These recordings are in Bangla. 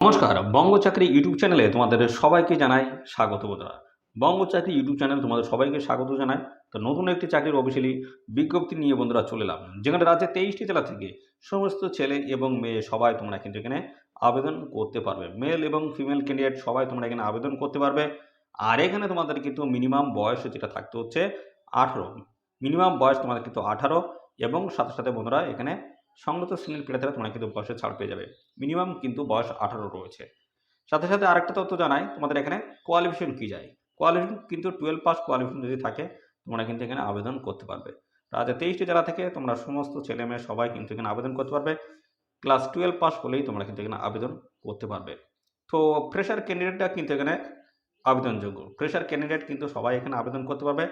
নমস্কার, বঙ্গ চাকরি ইউটিউব চ্যানেলে তোমাদের সবাইকে জানাই স্বাগত বন্ধুরা। বঙ্গ চাকরি ইউটিউব চ্যানেল তোমাদের সবাইকে স্বাগত জানাই। তো নতুন একটি চাকরির অফিসিয়ালি বিজ্ঞপ্তি নিয়ে বন্ধুরা চলে এলাম। যেখানে রাজ্যের 23টি জেলা থেকে সমস্ত ছেলে এবং মেয়ে সবাই তোমরা কিন্তু এখানে আবেদন করতে পারবে। মেল এবং ফিমেল ক্যান্ডিডেট সবাই তোমরা এখানে আবেদন করতে পারবে। আর এখানে তোমাদের কিন্তু মিনিমাম বয়স যেটা থাকতে হচ্ছে 18। মিনিমাম বয়স তোমাদের কিন্তু 18 এবং সাথে সাথে বন্ধুরা এখানে সংগত শ্রেণীর প্রার্থীরা তোমরা কিন্তু বয়সে ছাড় পেয়ে যাবে। মিনিমাম কিন্তু বয়স 18 রয়েছে। সাথে সাথে আরেকটা তথ্য জানাই তোমাদের এখানে কোয়ালিফিকেশন কি যায়। কোয়ালিফিকেশন কিন্তু 12 পাস কোয়ালিফিকেশন যদি থাকে তোমরা কিন্তু এখানে আবেদন করতে পারবে। রাজ্যের 23টি জেলা থেকে তোমরা সমস্ত ছেলে মেয়ে সবাই কিন্তু এখানে আবেদন করতে পারবে। ক্লাস 12 পাস হলেই তোমরা কিন্তু এখানে আবেদন করতে পারবে। তো ফ্রেশার ক্যান্ডিডেটটা কিন্তু এখানে আবেদনযোগ্য। ফ্রেশার ক্যান্ডিডেট কিন্তু সবাই এখানে আবেদন করতে পারবে।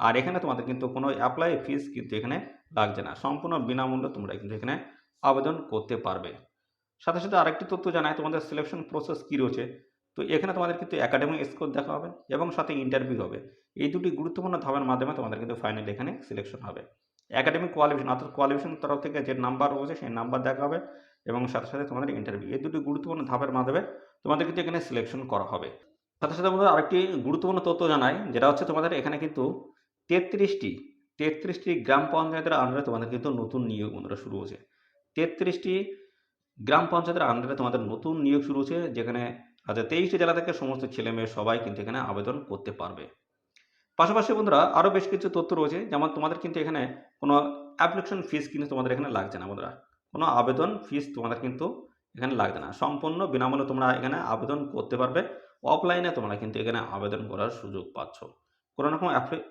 আর এখানে তোমাদের কিন্তু কোনো অ্যাপ্লাই ফিস কিন্তু এখানে লাগছে না। সম্পূর্ণ বিনামূল্যে তোমরা কিন্তু এখানে আবেদন করতে পারবে। সাথে সাথে আরেকটি তথ্য জানাই তোমাদের সিলেকশন প্রসেস কী রয়েছে। তো এখানে তোমাদের কিন্তু একাডেমিক স্কোর দেখা হবে এবং সাথে ইন্টারভিউ হবে। এই দুটি গুরুত্বপূর্ণ ধাপের মাধ্যমে তোমাদের কিন্তু ফাইনালি এখানে সিলেকশন হবে। একাডেমিক কোয়ালিফিকেশন অর্থাৎ কোয়ালিফিকেশন তরফ থেকে যে নাম্বার রয়েছে সেই নাম্বার দেখা হবে এবং সাথে সাথে তোমাদের ইন্টারভিউ। এই দুটি গুরুত্বপূর্ণ ধাপের মাধ্যমে তোমাদের কিন্তু এখানে সিলেকশন করা হবে। সাথে সাথে বন্ধুরা আরেকটি গুরুত্বপূর্ণ তথ্য জানাই, যেটা হচ্ছে তোমাদের এখানে কিন্তু 33টি 33টি গ্রাম পঞ্চায়েতের আন্ডারে তোমাদের কিন্তু নতুন নিয়োগ বন্ধুরা শুরু হয়েছে। 33টি গ্রাম পঞ্চায়েতের আন্ডারে তোমাদের নতুন নিয়োগ শুরু হচ্ছে, যেখানে আচ্ছা 23টি জেলা থেকে সমস্ত ছেলে মেয়ে সবাই কিন্তু এখানে আবেদন করতে পারবে। পাশাপাশি বন্ধুরা আরও বেশ কিছু তথ্য রয়েছে, যেমন তোমাদের কিন্তু এখানে কোনো অ্যাপ্লিকেশন ফিস কিন্তু তোমাদের এখানে লাগছে না বন্ধুরা। কোনো আবেদন ফিস তোমাদের কিন্তু এখানে লাগছে না। সম্পূর্ণ বিনামূল্যে তোমরা এখানে আবেদন করতে পারবে। অফলাইনে তোমরা কিন্তু এখানে আবেদন করার সুযোগ পাচ্ছ। কোনো রকম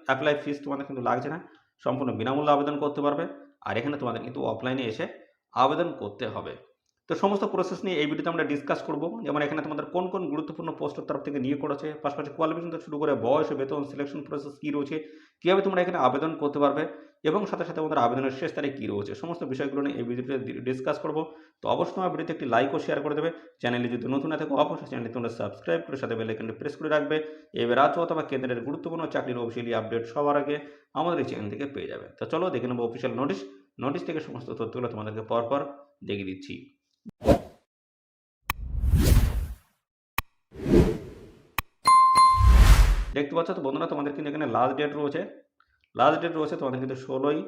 অ্যাপ্লাই ফিস তোমাদের কিন্তু লাগছে না। সম্পূর্ণ বিনামূল্যে আবেদন করতে পারবে। আর এখানে তোমাদের কিন্তু অফলাইনে এসে আবেদন করতে হবে। তো সমস্ত প্রসেস নিয়ে এই ভিডিওতে আমরা ডিসকাস করব। যেমন এখানে তোমাদের কোন কোন গুরুত্বপূর্ণ পোস্টের তরফ থেকে নিয়োগ করেছে, পাশাপাশি কোয়ালিফিকেশন থেকে শুরু করে বয়স, বেতন, সিলেকশন প্রসেস কী রয়েছে, কীভাবে তোমরা এখানে আবেদন করতে পারবে এবং সাথে সাথে আমাদের আবেদনের শেষ তারিখ কী রয়েছে, সমস্ত বিষয়গুলো নিয়ে এই ভিডিওতে ডিসকাস করব। তো অবশ্যই আমার ভিডিওতে একটি লাইক ও শেয়ার করে দেবে। চ্যানেলে যদি নতুন না থাকে অবশ্যই চ্যানেলটি তোমরা সাবস্ক্রাইব করে সাথে বেল আইকনটি প্রেস করে রাখবে। এবার রাজ্য অথবা কেন্দ্রের গুরুত্বপূর্ণ চাকরির অফিসিয়ালি আপডেট সবার আগে আমাদের এই চ্যানেল থেকে পেয়ে যাবে। তো চলো দেখে নেবো অফিসিয়াল নোটিশ থেকে সমস্ত তথ্যগুলো তোমাদেরকে পরপর দেখিয়ে দিচ্ছি। দেখতে পাচ্ছ তো বন্ধুরা, তোমাদের কিন্তু এখানে লাস্ট ডেট রয়েছে তোমাদের কিন্তু 16ই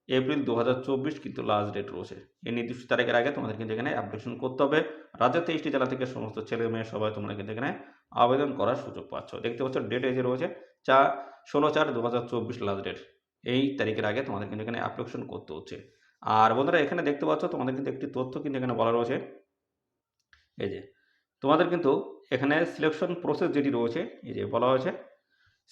এপ্রিল 2024 কিন্তু লাস্ট ডেট রয়েছে। এই নির্দিষ্ট তারিখের আগে তোমাদের কিন্তু এখানে অ্যাপ্লিকেশন করতে হবে। রাজ্যের 23টি জেলা থেকে সমস্ত ছেলে মেয়ে সবাই তোমরা কিন্তু এখানে আবেদন করার সুযোগ পাচ্ছ। দেখতে পাচ্ছ ডেট এই যে রয়েছে 16/4/2024 লাস্ট ডেট। এই তারিখের আগে তোমাদের কিন্তু এখানে অ্যাপ্লিকেশন করতে হচ্ছে। আর বন্ধুরা এখানে দেখতে পাচ্ছ তোমাদের কিন্তু একটি তথ্য কিন্তু এখানে বলা রয়েছে, এই যে তোমাদের কিন্তু এখানে সিলেকশন প্রসেস যেটি রয়েছে, এই যে বলা হয়েছে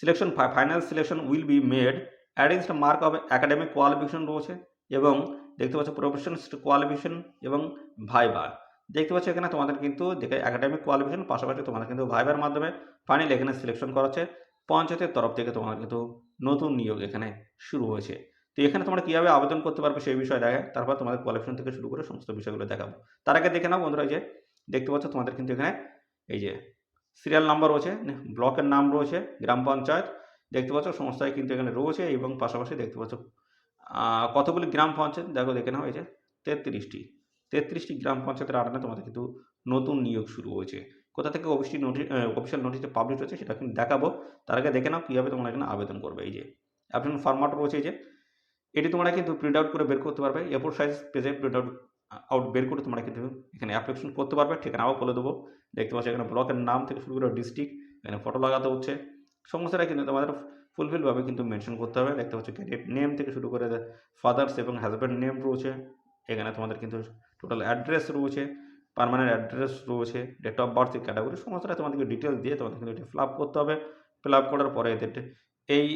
selection final selection will be made against mark of academic qualification রয়েছে এবং দেখতে পাচ্ছ প্রফেশনাল কোয়ালিফিকেশন এবং ভাইবা। দেখতে পাচ্ছ এখানে তোমাদের কিন্তু দেখে একাডেমিক কোয়ালিফিকেশন পাশাপাশি তোমাদের কিন্তু ভাইবার মাধ্যমে ফাইনালি এখানে সিলেকশন করা হচ্ছে। পঞ্চায়েতের তরফ থেকে তোমাদের কিন্তু নতুন নিয়োগ এখানে শুরু হয়েছে। তো এখানে তোমরা কীভাবে আবেদন করতে পারবে সেই বিষয়ে দেখায়, তারপর তোমাদের কোয়ালিফিকেশন থেকে শুরু করে সমস্ত বিষয়গুলো দেখাবো। তার আগে দেখে নাও বন্ধুরা, এই যে দেখতে পাচ্ছ তোমাদের কিন্তু এখানে এই যে সিরিয়াল নাম্বার রয়েছে, ব্লকের নাম রয়েছে, গ্রাম পঞ্চায়েত দেখতে পাচ্ছ সমস্যায় কিন্তু এখানে রয়েছে এবং পাশাপাশি দেখতে পাচ্ছ কতগুলি গ্রাম পঞ্চায়েত দেখে নাও, এই যে 33টি গ্রাম পঞ্চায়েতের আন্ডারে তোমাদের কিন্তু নতুন নিয়োগ শুরু হয়েছে। কোথা থেকে অফিসিয়াল নোটিশটা পাবলিশ হচ্ছে সেটা কিন্তু দেখাবো। তার আগে দেখে নাও কীভাবে তোমরা এখানে আবেদন করবে। এই যে অ্যাপ্লিকেশন ফরম্যাট রয়েছে, এই যে এটি তোমরা কিন্তু প্রিন্ট আউট করে বের করতে পারবে। এ4 সাইজ পেজে প্রিন্ট আউট বের করে তোমরা কিন্তু এখানে অ্যাপ্লিকেশন করতে পারবে। ঠিকানাও বলে দেবো। দেখতে পাচ্ছ এখানে ব্লকের নাম থেকে শুরু করে ডিস্ট্রিক্ট, এখানে ফটো লাগাতে হচ্ছে। সমস্তটা কিন্তু তোমাদের ফুলফিলভাবে কিন্তু মেনশন করতে হবে। দেখতে পাচ্ছ ক্যান্ডিডেট নেম থেকে শুরু করে ফাদার্স এবং হাজব্যান্ড নেম রয়েছে। এখানে তোমাদের কিন্তু টোটাল অ্যাড্রেস রয়েছে, পার্মানেন্ট অ্যাড্রেস রয়েছে, ডেট অফ বার্থ ক্যাটাগরি সমস্তটা তোমাদেরকে ডিটেলস দিয়ে তোমাদের কিন্তু এটা ফিল আপ করতে হবে। ফিল আপ করার পরে এদের এই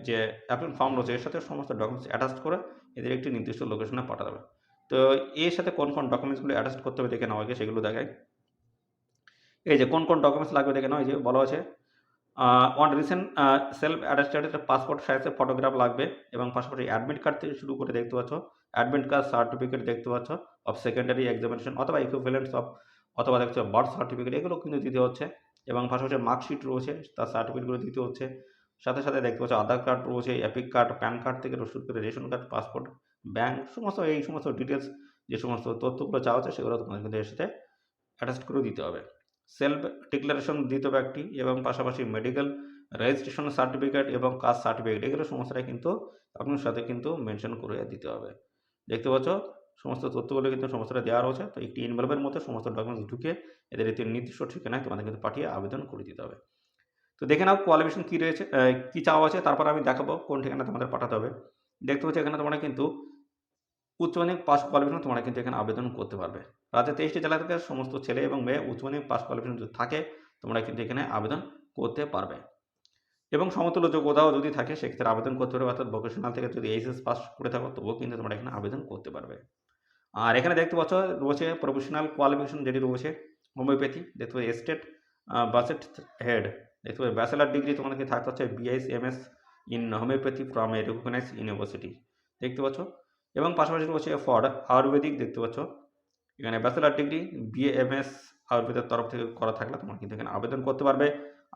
যে অ্যাপ্লিকেশন ফর্ম রয়েছে এর সাথে সমস্ত ডকুমেন্টস অ্যাটাচ করে এদের একটি নির্দিষ্ট লোকেশনে পাঠাতে হবে। তো এর সাথে কোন কোন ডকুমেন্টসগুলো অ্যাটাচ করতে হবে দেখে নেওয়া আগে, সেগুলো দেখায়। এই যে কোন কোন ডকুমেন্টস লাগবে দেখে নাও, এই যে বলা আছে on recent self attested passport সাইজের ফটোগ্রাফ লাগবে এবং পাশাপাশি অ্যাডমিট কার্ড থেকে শুরু করে দেখতে পাচ্ছ অ্যাডমিট কার্ড সার্টিফিকেট দেখতে পাচ্ছ অফ সেকেন্ডারি এক্সামিনেশন অথবা ইকুইভ্যালেন্টস অফ অথবা দেখছো বার্থ সার্টিফিকেট, এগুলো কিন্তু দিতে হচ্ছে এবং পাশাপাশি মার্কশিট রয়েছে তার সার্টিফিকেটগুলো দিতে হচ্ছে। সাথে সাথে দেখতে পাচ্ছ আধার কার্ড রয়েছে, এপিক কার্ড, প্যান কার্ড থেকে শুরু করে রেশন কার্ড, পাসপোর্ট, ব্যাংক সমস্ত এই সমস্ত ডিটেলস যে সমস্ত তথ্যগুলো চাওয়া হচ্ছে সেগুলো তোমাদের কিন্তু এর সাথে অ্যাটাচ করে দিতে হবে। সেলফ ডিক্লারেশন দিতে হবে একটি, এবং পাশাপাশি মেডিকেল রেজিস্ট্রেশন সার্টিফিকেট এবং কাস্ট সার্টিফিকেট, এগুলো সমস্তটাই কিন্তু আপনার সাথে কিন্তু মেনশন করে দিতে হবে। দেখতে পাচ্ছ সমস্ত তথ্যগুলো কিন্তু সমস্তটা দেওয়া রয়েছে। তো একটি এনভেলপের মধ্যে সমস্ত ডকুমেন্টস ঢুকে এদের একটি নির্দিষ্ট ঠিকানায় তোমাদের কিন্তু পাঠিয়ে আবেদন করে দিতে হবে। তো দেখে নাও কোয়ালিফিকেশন কী রয়েছে, কী চাওয়া আছে, তারপর আমি দেখাবো কোন ঠিকানা তোমাদের পাঠাতে হবে। দেখতে পাচ্ছ এখানে তোমরা কিন্তু উচ্চ মাধ্যমিক পাস কোয়ালিফিকেশন তোমরা কিন্তু এখানে আবেদন করতে পারবে। রাজ্যের 23টি জেলা থেকে সমস্ত ছেলে এবং মেয়ে উচ্চ মাধ্যমিক পাস কোয়ালিফিকেশন যদি থাকে তোমরা কিন্তু এখানে আবেদন করতে পারবে, এবং সমতুল্য যোগ্যতাও যদি থাকে সেক্ষেত্রে আবেদন করতে পারবে। অর্থাৎ ভোকেশনাল থেকে যদি এইচএস পাস করে থাকো তবুও কিন্তু তোমরা এখানে আবেদন করতে পারবে। আর এখানে দেখতে পাচ্ছ রয়েছে প্রফেশনাল কোয়ালিফিকেশন যেটি রয়েছে হোমিওপ্যাথি, দেখতে পাচ্ছি স্টেট বাজেট হেড, দেখতে পাচ্ছি ব্যাচেলার ডিগ্রি তোমাদেরকে থাকতে হচ্ছে BS/MS in homoeopathy from a recognised university, দেখতে পাচ্ছ। এবং পাশাপাশি রয়েছে ফর আয়ুর্বেদিক, দেখতে পাচ্ছ এখানে ব্যাচেলার ডিগ্রি BA/MS আয়ুর্বেদের তরফ থেকে করা থাকলে তোমরা কিন্তু এখানে আবেদন করতে পারবে।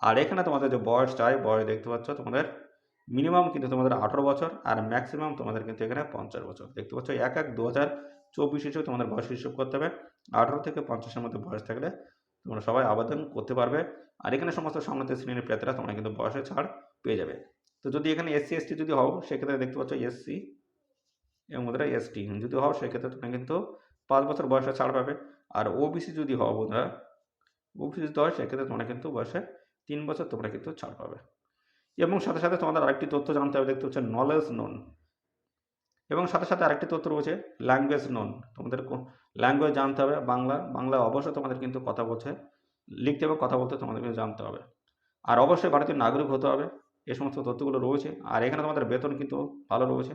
আর এখানে তোমাদের যে বয়স চাই, বয়স দেখতে পাচ্ছ তোমাদের মিনিমাম কিন্তু তোমাদের 18 বছর আর ম্যাক্সিমাম তোমাদের কিন্তু এখানে 50 বছর, দেখতে পাচ্ছ 1/1/2024 হিসেবে তোমাদের বয়স হিসেব করতে হবে। 18 থেকে 50-এর মধ্যে বয়স থাকলে তোমরা সবাই আবেদন করতে পারবে। আর এখানে সমস্ত সম্মানিত শ্রেণীর প্রার্থীরা তোমরা কিন্তু বয়সে ছাড় পেয়ে যাবে। তো যদি এখানে SC/ST যদি হও সেক্ষেত্রে দেখতে পাচ্ছ SC এবং বন্ধুরা ST যদি হও সেক্ষেত্রে তোমরা কিন্তু 5 বছর বয়সে ছাড় পাবে। আর OBC যদি হও বন্ধুরা, OBC যদি হয় সেক্ষেত্রে তোমরা কিন্তু বয়সে 3 বছর তোমরা কিন্তু ছাড় পাবে। এবং সাথে সাথে তোমাদের আরেকটি তথ্য জানতে হবে, দেখতে হচ্ছে নলেজ নোন, এবং সাথে সাথে আরেকটি তথ্য রয়েছে ল্যাঙ্গুয়েজ নোন। তোমাদের ল্যাঙ্গুয়েজ জানতে হবে বাংলা অবশ্যই তোমাদের কিন্তু কথা বলছে, লিখতে এবং কথা বলতে তোমাদের কিন্তু জানতে হবে। আর অবশ্যই ভারতীয় নাগরিক হতে হবে, এই সমস্ত তথ্যগুলো রয়েছে। আর এখানে তোমাদের বেতন কিন্তু ভালো রয়েছে,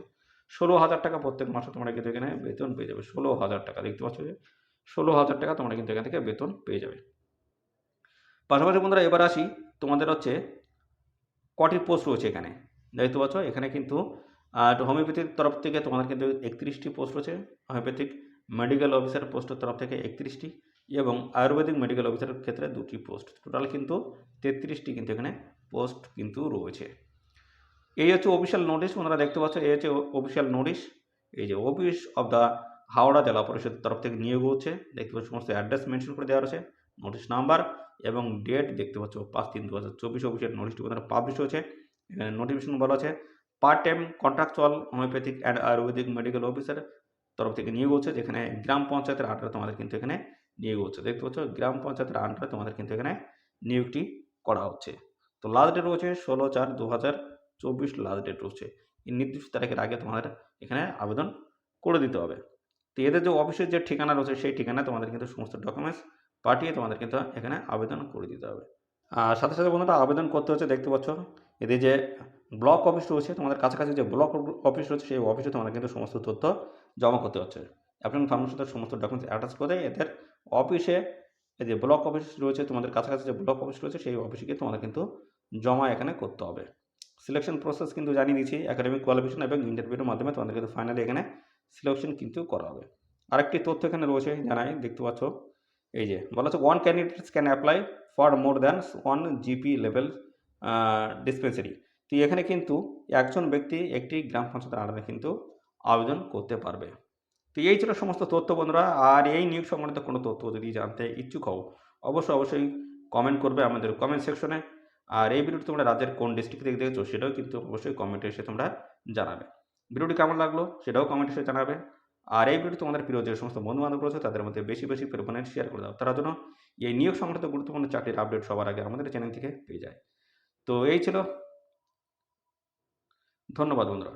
16,000 টাকা প্রত্যেক মাসে তোমরা কিন্তু এখানে বেতন পেয়ে যাবে। 16,000 টাকা, দেখতে পাচ্ছ যে 16,000 টাকা তোমরা কিন্তু এখান থেকে বেতন পেয়ে যাবে। পাশাপাশি বন্ধুরা এবার আসি তোমাদের হচ্ছে কটি পোস্ট রয়েছে এখানে, দেখতে পাচ্ছ এখানে কিন্তু হোমিওপ্যাথির তরফ থেকে তোমাদের কিন্তু 31টি পোস্ট রয়েছে, হোমিওপ্যাথিক মেডিকেল অফিসার পোস্টের তরফ থেকে 31টি, এবং আয়ুর্বেদিক মেডিকেল অফিসারের ক্ষেত্রে 2টি পোস্ট, টোটাল কিন্তু 33টি কিন্তু এখানে পোস্ট কিন্তু রয়েছে। এই হচ্ছে অফিসিয়াল নোটিশ বন্ধুরা, দেখতে পাচ্ছ এই হচ্ছে অফিসিয়াল নোটিশ। এই যে অফিস অফ দ্য হাওড়া জেলা পরিষদের তরফ থেকে নিয়োগ হচ্ছে, দেখতে পাচ্ছ সমস্ত অ্যাড্রেস মেনশন করে দেওয়া রয়েছে, নোটিশ নাম্বার এবং ডেট দেখতে পাচ্ছ 5/3/2024 অফিসিয়াল নোটিশটি বন্ধুরা পাবলিশ হয়েছে। এখানে নোটিফিকেশন বলা আছে part time contractual homeopathic and Ayurvedic medical officer তরফ থেকে নিয়োগ হচ্ছে, যেখানে গ্রাম পঞ্চায়েতের আন্ডারে তোমাদের কিন্তু এখানে নিয়োগ হচ্ছে, দেখতে পাচ্ছ গ্রাম পঞ্চায়েতের আন্ডারে তোমাদের কিন্তু এখানে নিয়োগটি করা হচ্ছে। তো লাস্ট ডেট রয়েছে 16/4/2024 লাস্ট ডেট রয়েছে, এই নির্দিষ্ট তারিখের আগে তোমাদের এখানে আবেদন করে দিতে হবে। তো এদের যে অফিসের যে ঠিকানা রয়েছে সেই ঠিকানায় তোমাদের কিন্তু সমস্ত ডকুমেন্টস পাঠিয়ে তোমাদের কিন্তু এখানে আবেদন করে দিতে হবে। আর সাথে সাথে বন্ধুরা আবেদন করতে হচ্ছে, দেখতে পাচ্ছ এদের যে ব্লক অফিস রয়েছে তোমাদের কাছাকাছি যে ব্লক অফিস রয়েছে সেই অফিসে তোমাদের কিন্তু সমস্ত তথ্য জমা করতে হচ্ছে। অ্যাপ্লিকেশন ফর্মের সাথে সমস্ত ডকুমেন্টস অ্যাটাচ করে এদের অফিসে, এই যে ব্লক অফিস রয়েছে তোমাদের কাছাকাছি যে ব্লক অফিস রয়েছে সেই অফিসে গিয়ে তোমাদের কিন্তু জমা এখানে করতে হবে। সিলেকশন প্রসেস কিন্তু জানিয়ে দিচ্ছি, একাডেমিক কোয়ালিফিকেশন এবং ইন্টারভিউর মাধ্যমে তোমাদের কিন্তু ফাইনালি এখানে সিলেকশন কিন্তু করা হবে। আরেকটি তথ্য এখানে রয়েছে জানাই, দেখতে পাচ্ছ এই যে বলা হচ্ছে 1 candidates can apply for more than 1 GP level dispensary. তো এখানে কিন্তু একজন ব্যক্তি একটি গ্রাম পঞ্চায়েতের আন্ডারে কিন্তু আবেদন করতে পারবে। তো এই ছিল সমস্ত তথ্য বন্ধুরা। আর এই নিয়োগ সম্বন্ধিত কোনো তথ্য যদি জানতে ইচ্ছুক হও অবশ্যই কমেন্ট করবে আমাদের কমেন্ট সেকশনে। আর এই ভিডিওটি তোমরা রাজ্যের কোন ডিস্ট্রিক্ট থেকে দেখেছো সেটাও কিন্তু অবশ্যই কমেন্টে এসে তোমরা জানাবে। ভিডিওটি কেমন লাগলো সেটাও কমেন্টে এসে জানাবে। আর এই ভিডিও তোমাদের প্রিয় যে সমস্ত বন্ধুবান্ধব রয়েছে তাদের মধ্যে বেশি পরিমাণে শেয়ার করে দাও, তারা যেন এই নিয়োগ সংক্রান্ত গুরুত্বপূর্ণ চাকরির আপডেট সবার আগে আমাদের চ্যানেল থেকে পেয়ে যায়। তো এই ছিল, ধন্যবাদ বন্ধুরা।